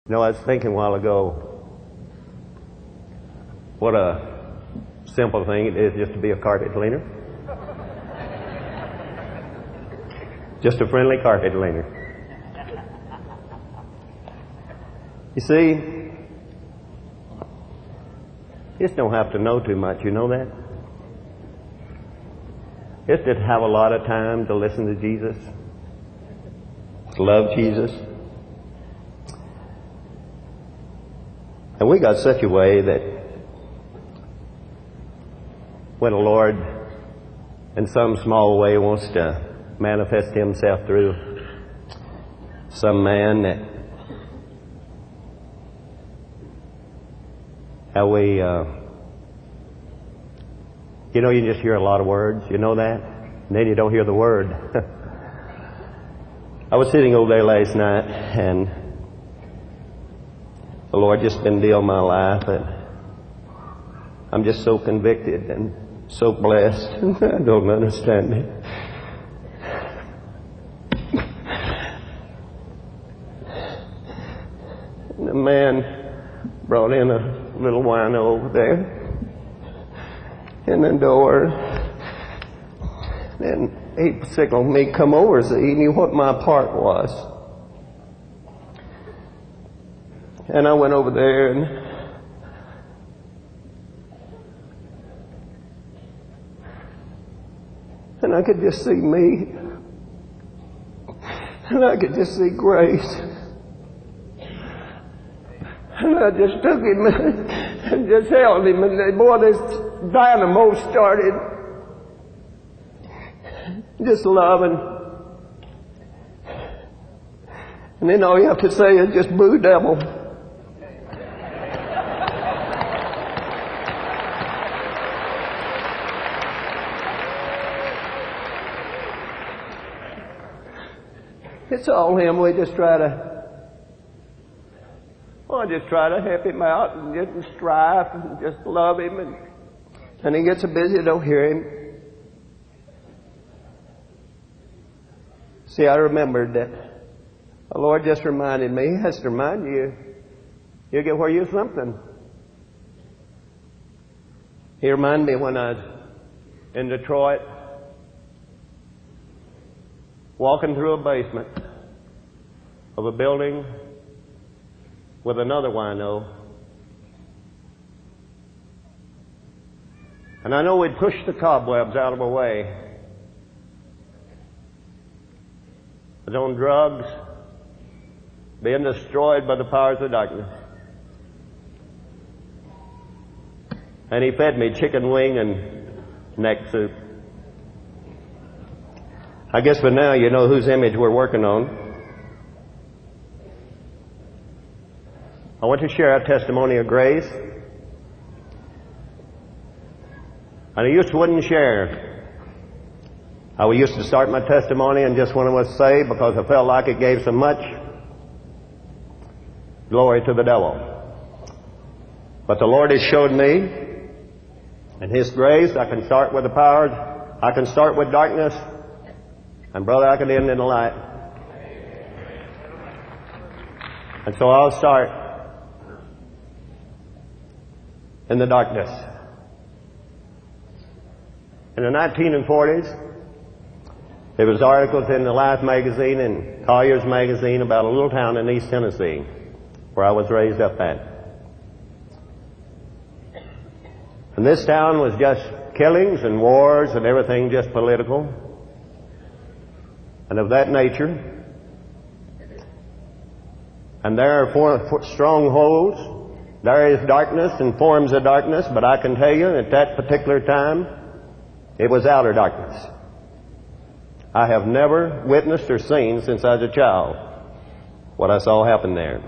You know, I was thinking a while ago, what a simple thing it is just to be a carpet cleaner. Just a friendly carpet cleaner. You see, you just don't have to know too much, you know that? Just to have a lot of time to listen to Jesus, to love Jesus. And we got such a way that when the Lord in some small way wants to manifest Himself through some man, that how we you know, you just hear a lot of words, you know that? And then you don't hear the word. I was sitting over there last night, and the Lord just been dealing my life, and I'm just so convicted and so blessed. I don't understand it. And the man brought in a little wino over there in the door, and he signaled me come over so he knew what my part was. And I went over there, and I could just see me, and I could just see Grace. And I just took him and just held him, and boy, this dynamo started. Just loving. And then all you have to say is just boo devil. It's all him. We just try to help him out and just strive and just love him. And he gets so busy I don't hear him. See, I remembered that the Lord just reminded me. He has to remind you. You get where you're something. He reminded me when I was in Detroit, walking through a basement of a building with another wino. And I know we'd pushed the cobwebs out of our way. I was on drugs, being destroyed by the powers of darkness. And he fed me chicken wing and neck soup. I guess by now you know whose image we're working on. I want to share a testimony of grace. And I used to wouldn't share. I used to start my testimony and just what I must say because I felt like it gave so much glory to the devil. But the Lord has showed me in His grace I can start with the powers, I can start with darkness, and brother, I can end in the light. And so I'll start in the darkness. In the 1940s, there was articles in the Life magazine and Collier's magazine about a little town in East Tennessee where I was raised up at. And this town was just killings and wars and everything just political and of that nature. And there are strongholds. There is darkness and forms of darkness, but I can tell you at that particular time, it was outer darkness. I have never witnessed or seen since I was a child what I saw happen there.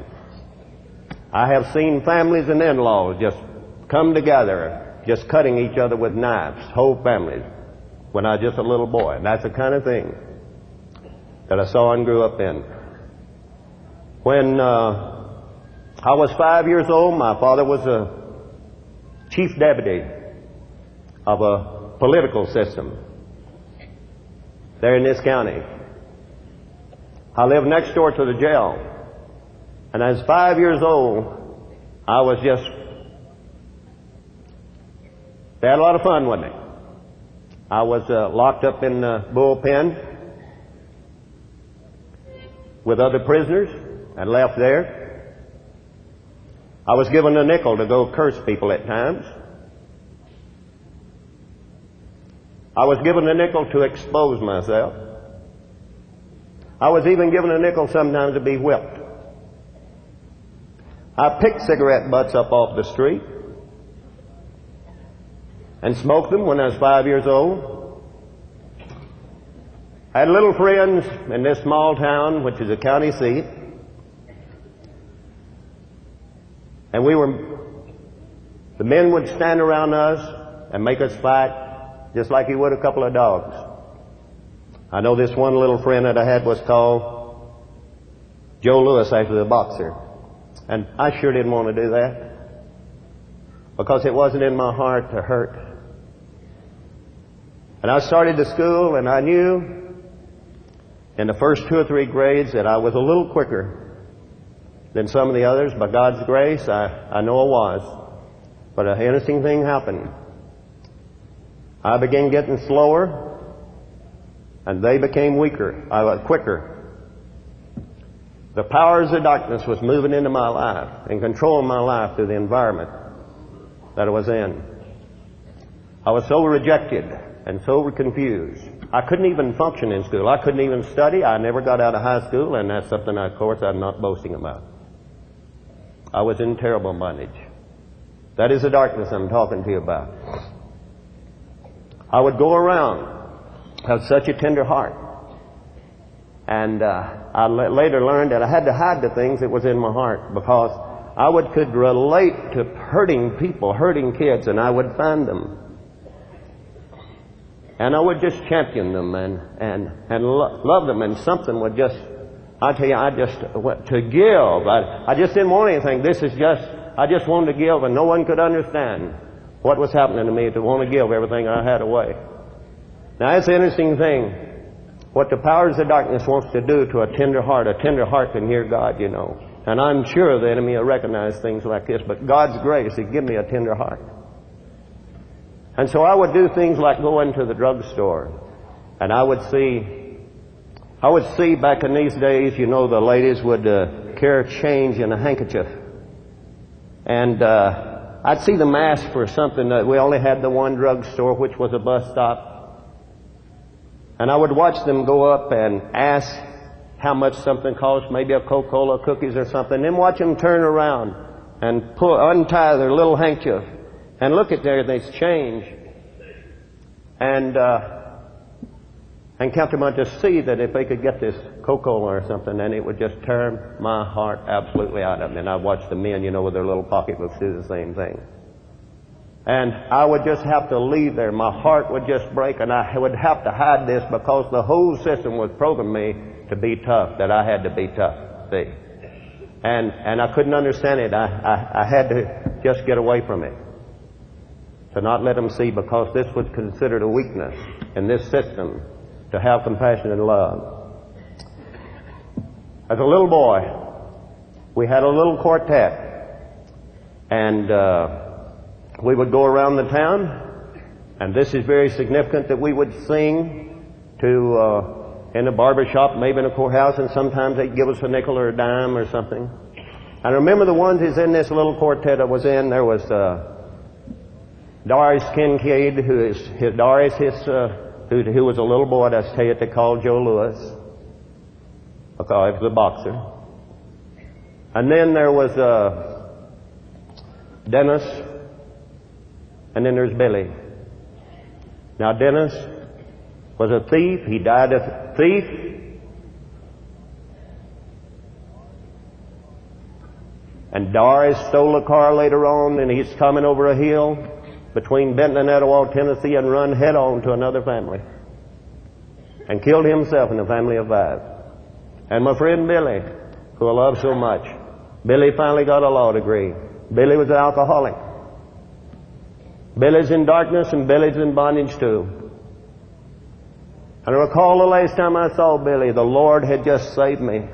I have seen families and in-laws just come together, just cutting each other with knives, whole families, when I was just a little boy. And that's the kind of thing that I saw and grew up in. When I was 5 years old, my father was a chief deputy of a political system there in this county. I lived next door to the jail. And I was 5 years old. I was just, they had a lot of fun with me. I was locked up in the bullpen with other prisoners and left there. I was given a nickel to go curse people at times. I was given a nickel to expose myself. I was even given a nickel sometimes to be whipped. I picked cigarette butts up off the street and smoked them when I was 5 years old. I had little friends in this small town, which is a county seat. And the men would stand around us and make us fight just like you would a couple of dogs. I know this one little friend that I had was called Joe Louis after the boxer. And I sure didn't want to do that because it wasn't in my heart to hurt. And I started to school, and I knew in the first 2 or 3 grades that I was a little quicker than some of the others. By God's grace, I know I was. But an interesting thing happened. I began getting slower, and they became weaker. I was quicker. The powers of darkness was moving into my life and controlling my life through the environment that I was in. I was so rejected and so confused. I couldn't even function in school. I couldn't even study. I never got out of high school, and that's something, of course, I'm not boasting about. I was in terrible bondage. That is the darkness I'm talking to you about. I would go around, have such a tender heart. And I later learned that I had to hide the things that was in my heart because I could relate to hurting people, hurting kids, and I would find them. And I would just champion them and love them, and something would just, I tell you, to give. I just didn't want anything. I just wanted to give, and no one could understand what was happening to me to want to give everything I had away. Now, it's an interesting thing. What the powers of darkness wants to do to a tender heart can hear God, you know. And I'm sure the enemy will recognize things like this, but God's grace would give me a tender heart. And so I would do things like go into the drugstore, and I would see back in these days, you know, the ladies would carry change in a handkerchief. And I'd see them ask for something. That we only had the one drugstore, which was a bus stop. And I would watch them go up and ask how much something cost, maybe a Coca-Cola, cookies or something, then watch them turn around and untie their little handkerchief and look at their change and count them out to see that if they could get this Coca-Cola or something, then it would just tear my heart absolutely out of me. And I watched the men, you know, with their little pocketbooks do the same thing. And I would just have to leave there. My heart would just break, and I would have to hide this because the whole system was programming me to be tough, that I had to be tough, see. And I couldn't understand it. I had to just get away from it, to not let them see, because this was considered a weakness in this system, to have compassion and love. As a little boy, we had a little quartet, and we would go around the town, and this is very significant, that we would sing in a barber shop, maybe in a courthouse, and sometimes they'd give us a nickel or a dime or something. I remember the ones who's in this little quartet I was in. There was Doris Kincaid, who was a little boy, I tell you, they called Joe Louis, because he was a boxer. And then there was Dennis. And then there's Billy. Now, Dennis was a thief. He died a thief. And Doris stole a car later on, and he's coming over a hill between Benton and Etowah, Tennessee, and run head on to another family and killed himself in a family of 5. And my friend Billy, who I love so much, Billy finally got a law degree. Billy was an alcoholic. Billy's in darkness, and Billy's in bondage too. And I recall the last time I saw Billy, the Lord had just saved me.